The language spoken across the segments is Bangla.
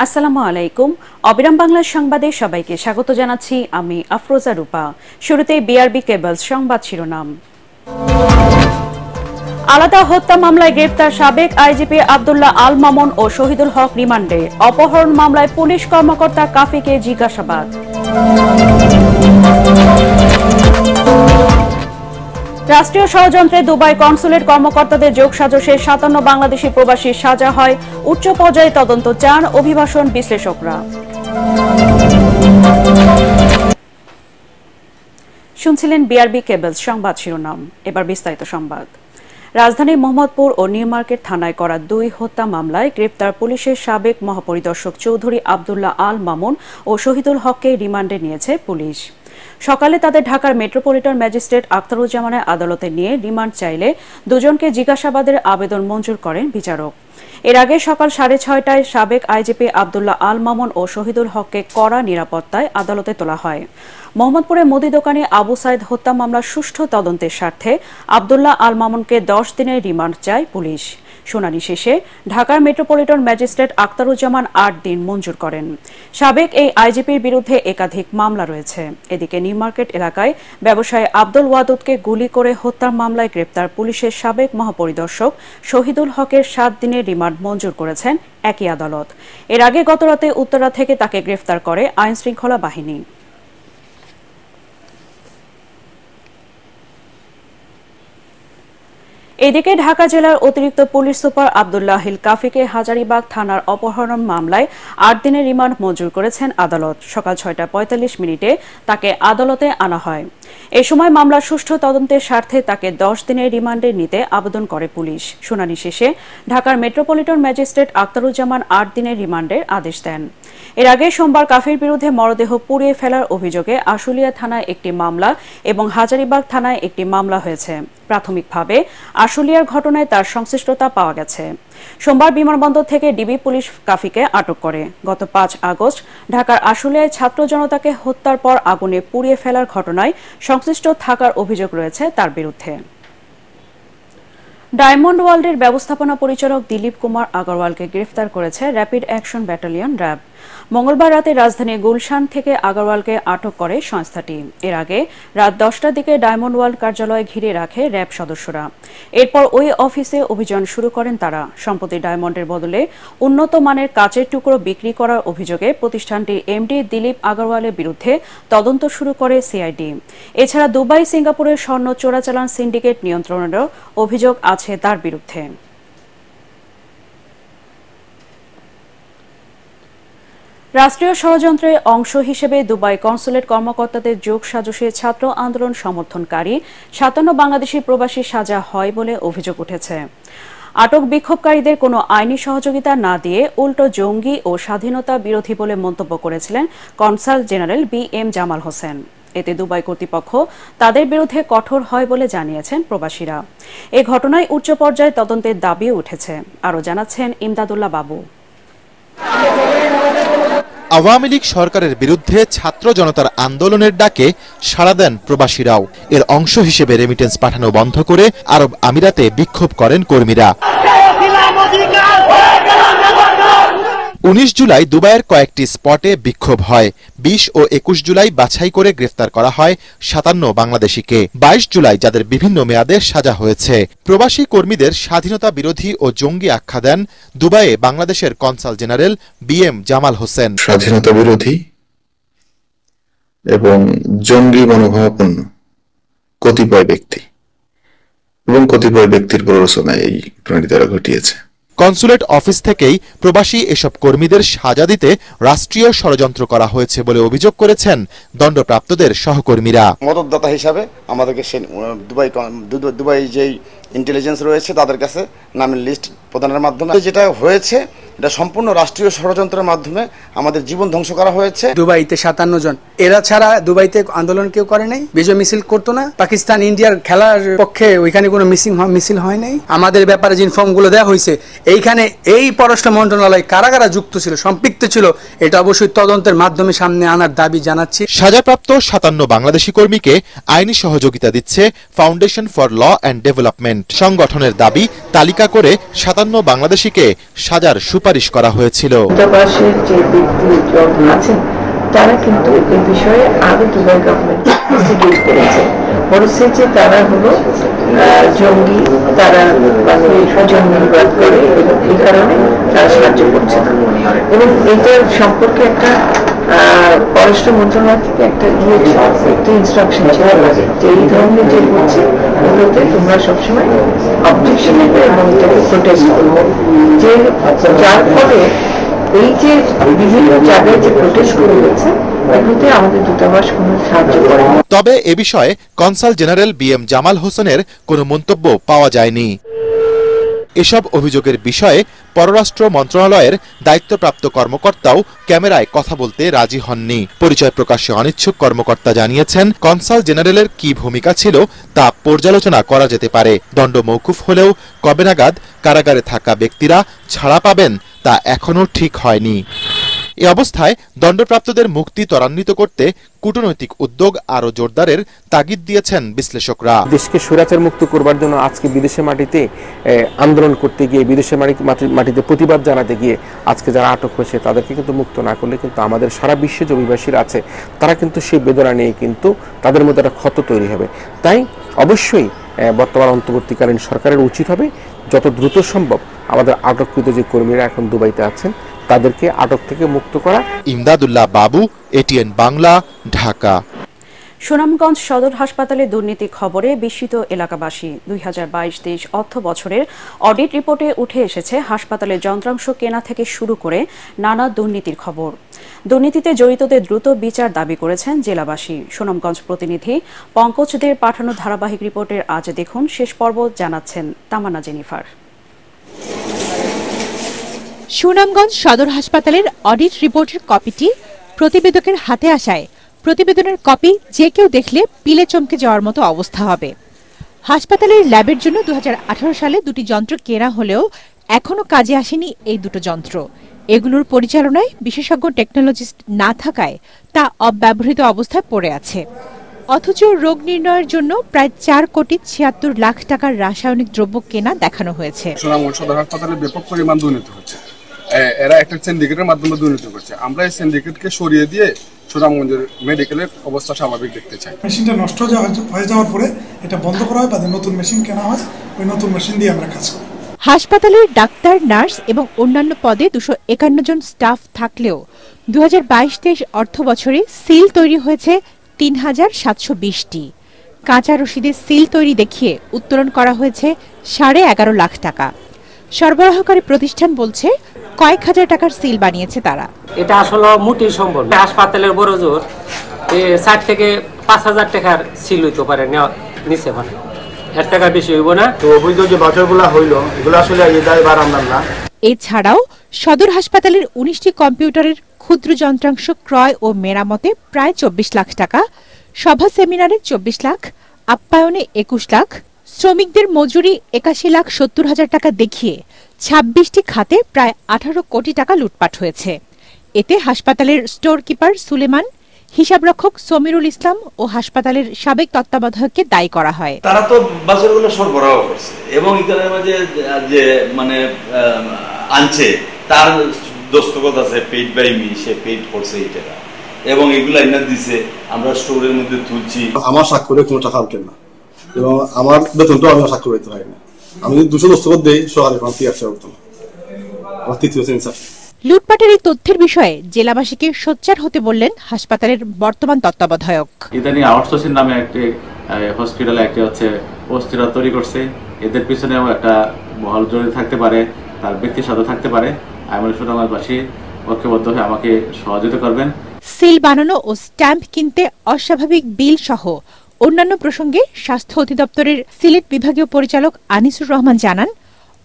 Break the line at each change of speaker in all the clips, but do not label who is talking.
আসসালামু আলাইকুম। অবিরাম বাংলা সংবাদে সবাইকে স্বাগত জানাচ্ছি আমি আফরোজা রূপা। শুরুতেই বিআরবি কেবলস সংবাদ শিরোনাম। আলাদা হত্যা মামলায় গ্রেফতার সাবেক আইজিপি আব্দুল্লাহ আল মামুন ও শহীদুল হক রিমান্ডে। অপহরণ মামলায় পুলিশ কর্মকর্তা কাফিকে জিজ্ঞাসাবাদ। রাষ্ট্রীয় ষড়যন্ত্রে দুবাই কনসুলেট কর্মকর্তাদের যোগসাজশে ৫৭ বাংলাদেশি প্রবাসীর সাজা হয়। উচ্চ পর্যায়ে তদন্ত চান অভিবাসন বিশ্লেষকরা। শুনছিলেন বিআরবি কেবলস সংবাদ শিরোনাম। এবার বিস্তারিত সংবাদ। রাজধানীর মোহাম্মদপুর ও নিউ মার্কেট থানায় করা ২ হত্যা মামলায় গ্রেপ্তার পুলিশের সাবেক মহাপরিদর্শক চৌধুরী আব্দুল্লাহ আল মামুন ও শহীদুল হককে রিমান্ডে নিয়েছে পুলিশ। সকালে তাদের ঢাকার মেট্রোপলিটন ম্যাজিস্ট্রেট আখতারুজ্জামানের আদালতে নিয়ে রিমান্ড চাইলে দুজনকে জিজ্ঞাসাবাদের আবেদন মঞ্জুর করেন বিচারক। এর আগে সকাল ৬:৩০টায় সাবেক আইজিপি আব্দুল্লাহ আল মামুন ও শহীদুল হককে কড়া নিরাপত্তায় আদালতে তোলা হয়। মোহাম্মদপুরের মুদি দোকানে আবু সাইদ হত্যা মামলার সুষ্ঠু তদন্তের স্বার্থে আব্দুল্লাহ আল মামুনকে ১০ দিনের রিমান্ড চায় পুলিশ। শুনানি শেষে ঢাকার মেট্রোপলিটন ম্যাজিস্ট্রেট আখতারুজ্জামান ৮ দিন মঞ্জুর করেন। সাবেক এই আইজিপির বিরুদ্ধে একাধিক মামলা রয়েছে। এদিকে নিউ মার্কেট এলাকায় ব্যবসায়ী আব্দুল ওয়াদুদকে গুলি করে হত্যার মামলায় গ্রেপ্তার পুলিশের সাবেক মহাপরিদর্শক শহীদুল হকের ৭ দিনের রিমান্ড মঞ্জুর করেছেন একই আদালত। এর আগে গতরাতে উত্তরা থেকে তাকে গ্রেফতার করে আইনশৃঙ্খলা বাহিনী। এদিকে ঢাকা জেলার অতিরিক্ত পুলিশ সুপার আব্দুল্লাহ হিল কাফিকে হাজারীবাগ থানার অপহরণ মামলায় ৮ দিনের রিমান্ড মঞ্জুর করেছেন আদালত। সকাল ৬:৪৫ তাকে আদালতে আনা হয়। এ সময় মামলার সুষ্ঠু তদন্তের স্বার্থে তাকে ১০ দিনের রিমান্ডে নিতে আবেদন করে পুলিশ। শুনানি শেষে ঢাকার মেট্রোপলিটন ম্যাজিস্ট্রেট আখতারুজ্জামান ৮ দিনের রিমান্ডের আদেশ দেন। এর আগে সোমবার কাফির বিরুদ্ধে মরদেহ পুড়িয়ে ফেলার অভিযোগে আশুলিয়া থানায় একটি মামলা এবং হাজারীবাগ থানায় একটি মামলা হয়েছে। প্রাথমিকভাবে আশুলিয়ার ঘটনায় তার সংশ্লিষ্টতা পাওয়া গেছে। সোমবার বিমানবন্দর থেকে ডিবি পুলিশ কাফিকে আটক করে। গত ৫ আগস্ট ঢাকার আশুলিয়ায় ছাত্র জনতাকে হত্যার পর আগুনে পুড়িয়ে ফেলার ঘটনায় সংশ্লিষ্ট থাকার অভিযোগ রয়েছে তার বিরুদ্ধে। ডায়মন্ড ওয়ার্ল্ডের ব্যবস্থাপনা পরিচালক দিলীপ কুমার আগরওয়ালকে গ্রেফতার করেছে র্যাপিড অ্যাকশন ব্যাটালিয়ন র্যাব। মঙ্গলবার রাতে রাজধানীর গুলশান থেকে আগরওয়ালকে আটক করে সংস্থাটি। এর আগে রাত ১০টার দিকে ডায়মন্ড ওয়ার্ল্ড কার্যালয় ঘিরে রাখে র্যাব সদস্যরা। এরপর ওই অফিসে অভিযান শুরু করেন তারা। সম্প্রতি ডায়মন্ডের বদলে উন্নত মানের কাচের টুকরো বিক্রি করার অভিযোগে প্রতিষ্ঠানটির এমডি দিলীপ আগরওয়ালের বিরুদ্ধে তদন্ত শুরু করে সিআইডি। এছাড়া দুবাই সিঙ্গাপুরের স্বর্ণ চোরাচালান সিন্ডিকেট নিয়ন্ত্রণেরও অভিযোগ আছে তার বিরুদ্ধে। রাষ্ট্রীয় ষড়যন্ত্রের অংশ হিসেবে দুবাই কনসুলেট কর্মকর্তাদের যোগসাজশে ছাত্র আন্দোলন সমর্থনকারী ৫৭ বাংলাদেশি প্রবাসী সাজা হয় বলে অভিযোগ উঠেছে। আটক বিক্ষোভকারীদের কোনো আইনি সহযোগিতা না দিয়ে উল্টো জঙ্গি ও স্বাধীনতা বিরোধী বলে মন্তব্য করেছিলেন consul general BM Jamal Hossain. এতে দুবাই কর্তৃপক্ষ তাদের বিরুদ্ধে কঠোর হয় বলে জানিয়েছেন প্রবাসীরা। এ ঘটনায় উচ্চ পর্যায়ে তদন্তের দাবিও উঠেছে। আরও জানাচ্ছেন ইমদাদুল্লাহ বাবু।
আওয়ামী লীগ সরকারের বিরুদ্ধে ছাত্র জনতার আন্দোলনের ডাকে সাড়া দেন প্রবাসীরাও। এর অংশ হিসেবে রেমিটেন্স পাঠানো বন্ধ করে আরব আমিরাতে বিক্ষোভ করেন কর্মীরা। ১৯ জুলাই দুবাইয়ের কয়েকটি স্পটে বিক্ষোভ হয়। ২০ ও ২১ জুলাই বাছাই করে গ্রেফতার করা হয় ৫৭ বাংলাদেশিকে। ২২ জুলাই যাদের বিভিন্ন মেয়াদে সাজা হয়েছে। প্রবাসী কর্মীদের স্বাধীনতা বিরোধী ও জঙ্গি আখ্যা দেন দুবাইয়ে বাংলাদেশের consul general BM Jamal Hossain.
স্বাধীনতা বিরোধী এবং জঙ্গি মনোভাবাপন্ন কতিপয় ব্যক্তি এবং কতিপয় ব্যক্তির প্ররোচনায় এই ঘটনাটি তারা ঘটিয়েছে।
কনসুলেট অফিস থেকেই প্রবাসী এসব কর্মীদের সাজা দিতে রাষ্ট্রীয় ষড়যন্ত্র করা হয়েছে বলে অভিযোগ করেছেন দণ্ডপ্রাপ্তদের সহকর্মীরা।
মদতদাতা হিসাবে আমাদেরকে দুবাই যেই ইন্টেলিজেন্স রয়েছে তাদের কাছে নামের লিস্ট প্রদানের মাধ্যমে যেটা হয়েছে এটা সম্পূর্ণ রাষ্ট্রীয় ষড়যন্ত্রের মাধ্যমে আমাদের জীবন ধ্বংস করা হয়েছে।
দুবাইতে ৫৭ জন, এরা ছাড়া দুবাইতে আন্দোলন কেউ করে নাই, বিজয় মিছিল করতো না। পাকিস্তান ইন্ডিয়ার খেলার পক্ষে ওইখানে কোনো মিছিল হয় নাই। আমাদের ব্যাপারে যে ইনফর্মগুলো দেওয়া হয়েছে এইখানে এই পররাষ্ট্র মন্ত্রণালয় কারা কারা যুক্ত ছিল, সম্পৃক্ত ছিল, এটা অবশ্যই তদন্তের মাধ্যমে সামনে আনার দাবি জানাচ্ছি।
সাজাপ্রাপ্ত ৫৭ বাংলাদেশি কর্মীকে আইনি সহযোগিতা দিচ্ছে foundation for law and development. সংগঠনের দাবি তালিকা করে ৫৭ বাংলাদেশিকে সাজার সুপারিশ সুপারিশ করা হয়েছিল।
দূতাবাসের যে ব্যক্তিজন আছেন তারা কিন্তু এই বিষয়ে আগে দুবাই গভর্নমেন্ট ইনভেস্টিগেট করেছে, বলেছে যে তারা হলো জঙ্গি, তারা জঙ্গিবাদ করে এবং এই কারণে তারা সাহায্য করছে না। এবং এইটার সম্পর্কে একটা পররাষ্ট্র মন্ত্রণালয় থেকে একটা ইনস্ট্রাকশন ছিল যে এই ধরনের যে হচ্ছে ওগুলোতে তোমরা সবসময় অবজেকশন নেবে এবং এটাকে প্রোটেস্ট করবো, যে যার ফলে এই যে বিভিন্ন জায়গায় যে প্রোটেস্ট করে গেছে এগুলোতে আমাদের দূতাবাস কোনো সাহায্য করে।
তবে এ বিষয়ে কনসাল জেনারেল BM জামাল হোসেনের কোনো মন্তব্য পাওয়া যায়নি। এসব অভিযোগের বিষয়ে পররাষ্ট্র মন্ত্রণালয়ের দায়িত্বপ্রাপ্ত কর্মকর্তাও ক্যামেরায় কথা বলতে রাজি হননি। পরিচয় প্রকাশে অনিচ্ছুক কর্মকর্তা জানিয়েছেন, কনসাল জেনারেলের কি ভূমিকা ছিল তা পর্যালোচনা করা যেতে পারে। দণ্ড মওকুফ হলেও কবে নাগাদ কারাগারে থাকা ব্যক্তিরা ছাড়া পাবেন তা এখনো ঠিক হয়নি। এ অবস্থায় দণ্ডপ্রাপ্তদের মুক্তি ত্বরান্বিত করতে কূটনৈতিক উদ্যোগ আরও জোরদারের তাগিদ দিয়েছেন বিশ্লেষকরা।
দেশকে স্বৈরাচার মুক্ত করবার জন্য আজকে বিদেশের মাটিতে আন্দোলন করতে গিয়ে, বিদেশের মাটিতে প্রতিবাদ জানাতে গিয়ে আজকে যারা আটক হয়েছে তাদেরকে কিন্তু মুক্ত না করলে কিন্তু আমাদের সারা বিশ্বে যে অভিবাসীরা আছে তারা কিন্তু সেই বেদনা নিয়ে কিন্তু তাদের মধ্যে একটা ক্ষত তৈরি হবে। তাই অবশ্যই বর্তমান অন্তর্বর্তীকালীন সরকারের উচিত হবে যত দ্রুত সম্ভব আমাদের আটককৃত যে কর্মীরা এখন দুবাইতে আছেন তাদেরকে আটক থেকে মুক্ত করা।
ইমদাদুল্লাহ বাবু, ATN বাংলা, ঢাকা।
সুনামগঞ্জ সদর হাসপাতালে দুর্নীতি খবরে বিস্মিত এলাকাবাসী। 2022-23 অর্থ বছরের অডিট রিপোর্টে উঠে এসেছে হাসপাতালের যন্ত্রাংশ কেনা থেকে শুরু করে নানা দুর্নীতির খবর। দুর্নীতিতে জড়িতদের দ্রুত বিচার দাবি করেছেন জেলাবাসী। সুনামগঞ্জ প্রতিনিধি পঙ্কজদের পাঠানো ধারাবাহিক রিপোর্টের আজ দেখুন শেষ পর্ব, জানাচ্ছেন তামান্না জেনিফার।
সুনামগঞ্জ সদর হাসপাতালের অডিট রিপোর্টের কপিটি প্রতিবেদকের হাতে আসায় প্রতিবেদনের কপি যে কেউ দেখলে পিলে চমকে যাওয়ার মতো অবস্থা হবে। হাসপাতালের ল্যাবের জন্য 2018 সালে দুটি যন্ত্র কেনা হলেও এখনও কাজে আসেনি এই দুটো যন্ত্র। এগুলোর পরিচালনায় বিশেষজ্ঞ টেকনোলজিস্ট না থাকায় তা অব্যবহৃত অবস্থায় পড়ে আছে। অথচ রোগ নির্ণয়ের জন্য প্রায় 4,76 লাখ টাকার রাসায়নিক দ্রব্য কেনা দেখানো হয়েছে।
সুনামগঞ্জ সদর হাসপাতালে ব্যাপক পরিমাণ দুর্নীতি হচ্ছে। এরা একটা সিন্ডিকেটের মাধ্যমে দুর্নীতি করছে। আমরা এই সিন্ডিকেটকে সরিয়ে দিয়ে সুনামগঞ্জের মেডিকেলের অবস্থা স্বাভাবিক দেখতে চাই।
মেশিনটা নষ্ট হয়ে যাওয়ার পরে এটা বন্ধ করা হয়, তাদের নতুন মেশিন কেনা হয়, ওই নতুন মেশিন দিয়ে আমরা কাজ করি।
হাসপাতালের ডাক্তার, নার্স এবং অন্যান্য পদে 251 জন স্টাফ থাকলেও 2022-23 অর্থ বছরে সিল তৈরি হয়েছে 3,720টি। কাঁচা রসিদের সিল তৈরি দেখিয়ে উত্তোলন করা হয়েছে 11.5 লাখ টাকা। সরবরাহকারী প্রতিষ্ঠান বলছে কয়েক হাজার টাকার সিল বানিয়েছে তারা।
এটা আসলে মোটেই সম্ভব না। হাসপাতালের বড় জোর 60 থেকে 5,000 টাকার সিল হইতে পারে নিচে, মানে এর টাকা বেশি হইব না। তো অবৈধ যে বছরগুলো হইল এগুলো আসলে না।
এছাড়াও সদর হাসপাতালের 19টি কম্পিউটারের ক্ষুদ্র যন্ত্রাংশ ক্রয় ও মেরামতে প্রায় 24 লাখ টাকা, সভা সেমিনারে 24 লাখ, আপ্যায়নে 21 লাখ, শ্রমিকদের মজুরি 81,70,000 টাকা দেখিয়ে 26টি খাতে প্রায় 18 কোটি টাকা লুটপাট হয়েছে। এতে হাসপাতালের স্টোর কিপার সুলেমান, হিসাবরক্ষক সমিরুল ইসলাম ও হাসপাতালের সাবেক তত্ত্বাবধায়ককে দায়ী করা হয়।
তারা তো বাজারগুলো সরবরাহ করছে এবং এখানের মাঝে যে মানে আনছে তার দস্তখত আছে, পেইড বাই মি, সে পেইড করছে এই টাকা এবং এগুলো এনে দিছে, আমরা স্টোরের মধ্যে তুলছি। আমার স্বাক্ষরে কোনো টাকা ওঠে না এবং আমার বেতনটাও আমি স্বাক্ষর দিতে হয় না। আমি 200 দস্তখত দিই, সরকারের কোনো টিআরসি হতো না। আমার তৃতীয় সেন্সার।
লুটপাটের এই তথ্যের বিষয়ে জেলাবাসীকে সোচ্চার হতে বললেন হাসপাতালের বর্তমান তত্ত্বাবধায়ক।
ইদানি আউটসোর্সিং নামে একটি হসপিটালে একটি হচ্ছে অস্থিরতা তৈরি করছে। এদের পিছনেও একটা মহল জড়িত থাকতে পারে, তার ব্যক্তির সাথে থাকতে পারে। আমি সুনামগঞ্জবাসী ঐক্যবদ্ধ হয়ে আমাকে সহযোগিতা করবেন।
সিল বানানো ও স্ট্যাম্প কিনতে অস্বাভাবিক বিল সহ অন্যান্য প্রসঙ্গে স্বাস্থ্য অধিদপ্তরের সিলেট বিভাগীয় পরিচালক আনিসুর রহমান জানান,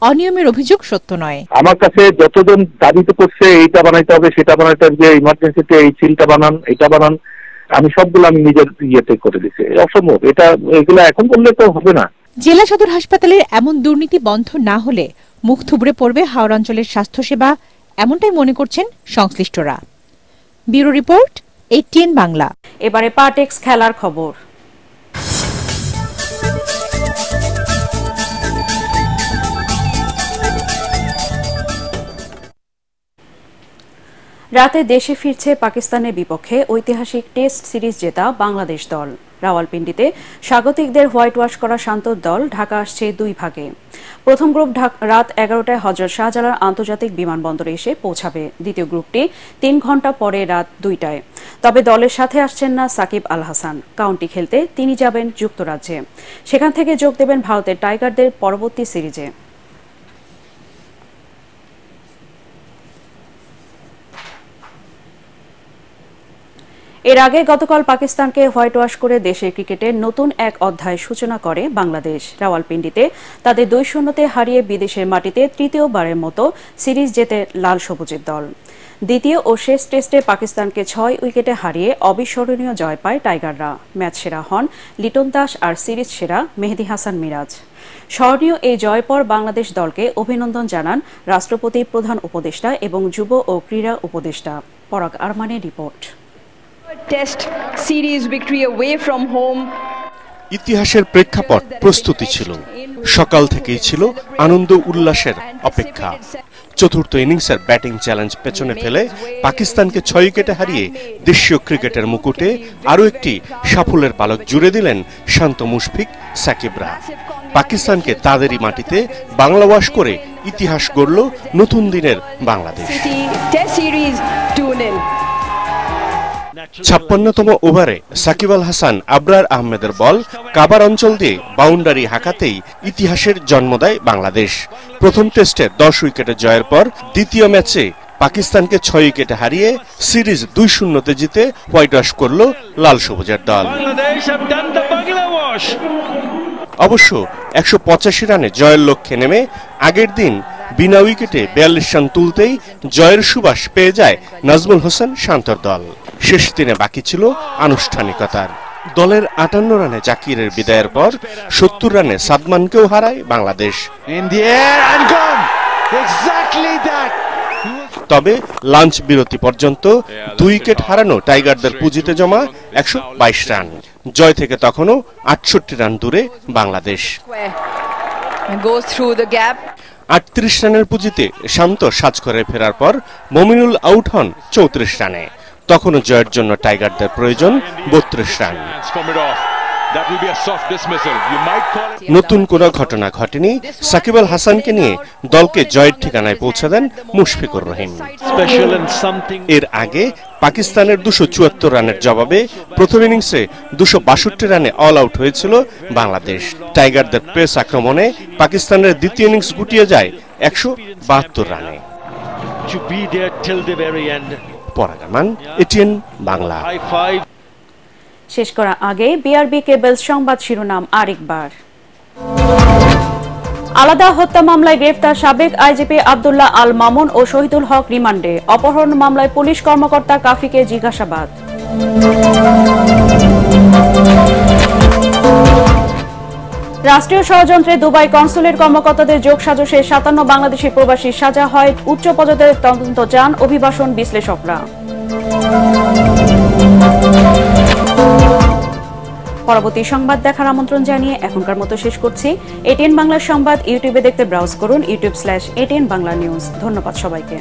অনিয়মের অভিযোগ সত্য নয়। আমার কাছে যতজন দাবিতে করছে এইটা বানাইতে হবে, সেটা বানাইতে হবে, ইমার্জেন্সিতে এই সিলটা বানান, এটা বানান, আমি সবগুলো আমি নিজের ইয়েতে করে দিচ্ছি। অসম্ভব, এগুলো এখন বললে তো হবে না। জেলা সদর হাসপাতালের এমন দুর্নীতি বন্ধ না হলে মুখ থুবড়ে পড়বে হাওড়া অঞ্চলের স্বাস্থ্যসেবা, এমনটাই মনে করছেন সংশ্লিষ্টরা। Bureau report, ATN Bangla.
এবারে পার্টেক্স খেলার খবর। রাতে দেশে ফিরছে পাকিস্তানের বিপক্ষে ঐতিহাসিক টেস্ট সিরিজ জেতা বাংলাদেশ দল। রাওয়ালপিন্ডিতে স্বাগতিকদের হোয়াইট ওয়াশ করা শান্ত দল ঢাকা আসছে 2 ভাগে। প্রথম গ্রুপ রাত 11টায় হযরত শাহজালাল আন্তর্জাতিক বিমানবন্দরে এসে পৌঁছাবে। দ্বিতীয় গ্রুপটি 3 ঘণ্টা পরে রাত 2টায়। তবে দলের সাথে আসছেন না সাকিব আল হাসান। কাউন্টি খেলতে তিনি যাবেন যুক্তরাজ্যে। সেখান থেকে যোগ দেবেন ভারতের টাইগারদের পরবর্তী সিরিজে। এর আগে গতকাল পাকিস্তানকে হোয়াইট ওয়াশ করে দেশের ক্রিকেটের নতুন এক অধ্যায় সূচনা করে বাংলাদেশ। রাওয়ালপিন্ডিতে তাদের 2-0 হারিয়ে বিদেশের মাটিতে তৃতীয়বারের মতো সিরিজ জেতে লাল সবুজের দল। দ্বিতীয় ও শেষ টেস্টে পাকিস্তানকে 6 উইকেটে হারিয়ে অবিস্মরণীয় জয় পায় টাইগাররা। ম্যাচ সেরা হন লিটন দাস আর সিরিজ সেরা মেহেদী হাসান মিরাজ। স্মরণীয় এই জয় পর বাংলাদেশ দলকে অভিনন্দন জানান রাষ্ট্রপতি, প্রধান উপদেষ্টা এবং যুব ও ক্রীড়া উপদেষ্টা। পরাগ আরমানের report.
Test series victory away from home।
ইতিহাসের প্রেক্ষাপট প্রস্তুতি ছিল, সকাল থেকেই ছিল আনন্দ উল্লাসের অপেক্ষা। চতুর্থ ইনিংসের ব্যাটিং চ্যালেঞ্জ পেছনে ফেলে পাকিস্তানকে 6 উইকেটে হারিয়ে দেশীয় ক্রিকেটের মুকুটে আরও একটি সাফল্যের পালক জুড়ে দিলেন শান্ত মুশফিক সাকিবরা। পাকিস্তানকে তাদেরই মাটিতে বাংলা ওয়াশ করে ইতিহাস গড়ল নতুন দিনের বাংলাদেশ। 56তম ওভারে সাকিব আল হাসান আবরার আহমেদের বল কাবার অঞ্চল দিয়ে বাউন্ডারি হাঁকাতেই ইতিহাসের জন্ম দেয় বাংলাদেশ। প্রথম টেস্টে 10 উইকেটে জয়ের পর দ্বিতীয় ম্যাচে পাকিস্তানকে 6 উইকেটে হারিয়ে সিরিজ 2-0 জিতে হোয়াইট ওয়াশ করল লাল সবুজের দল। অবশ্য 185 রানে জয়ের লক্ষ্যে নেমে আগের দিন বিনা উইকেটে 42 রান তুলতেই জয়ের সুবাস পেয়ে যায় নাজমুল হোসেন শান্তর দল। শেষ দিনে বাকি ছিল আনুষ্ঠানিকতার। দলের 58 রানে জাকিরের বিদায়ের পর 70 রানে সাদমানকেও হারায় বাংলাদেশ। তবে লাঞ্চ বিরতি পর্যন্ত 2 উইকেট হারানো টাইগারদের পুঁজিতে জমা 122 রান। জয় থেকে তখনও 68 রান দূরে বাংলাদেশ। 38 রানের পুঁজিতে শান্ত সাজঘরে ফেরার পর মমিনুল আউট হন 34 রানে। তখনও জয়ের জন্য টাইগারদের প্রয়োজন 32 রান। নতুন কোনো ঘটনা ঘটেনি। সাকিব আল হাসানকে নিয়ে দলকে জয়ের ঠিকানায় পৌঁছে দেন মুশফিকুর রহিম। এর আগে পাকিস্তানের 274 রানের জবাবে প্রথম ইনিংসে 262 রানে অল আউট হয়েছিল বাংলাদেশ। টাইগারদের পেস আক্রমণে পাকিস্তানের দ্বিতীয় ইনিংস গুটিয়ে যায় 172 রানে। পরাগামান, এটিএন বাংলা।
শেষ করার আগে বিআরবি কেবলস সংবাদ শিরোনাম আরেকবার। আলাদা হত্যা মামলায় গ্রেফতার সাবেক আইজিপি আব্দুল্লাহ আল মামুন ও শহীদুল হক রিমান্ডে। অপহরণ মামলায় পুলিশ কর্মকর্তা কাফিকে জিজ্ঞাসাবাদ। রাষ্ট্রীয় ষড়যন্ত্রে দুবাই কনসুলেট কর্মকর্তাদের যোগসাজশে 57 বাংলাদেশি প্রবাসী সাজা হয়। উচ্চ পর্যায়ের তদন্ত চান অভিবাসন বিশ্লেষকরা। পরবর্তী সংবাদ দেখার আমন্ত্রণ জানিয়ে এখনকার মতো শেষ করছি। এটিএন বাংলা সংবাদ ইউটিউবে দেখতে ব্রাউজ করুন youtube/ATN বাংলা নিউজ। ধন্যবাদ সবাইকে।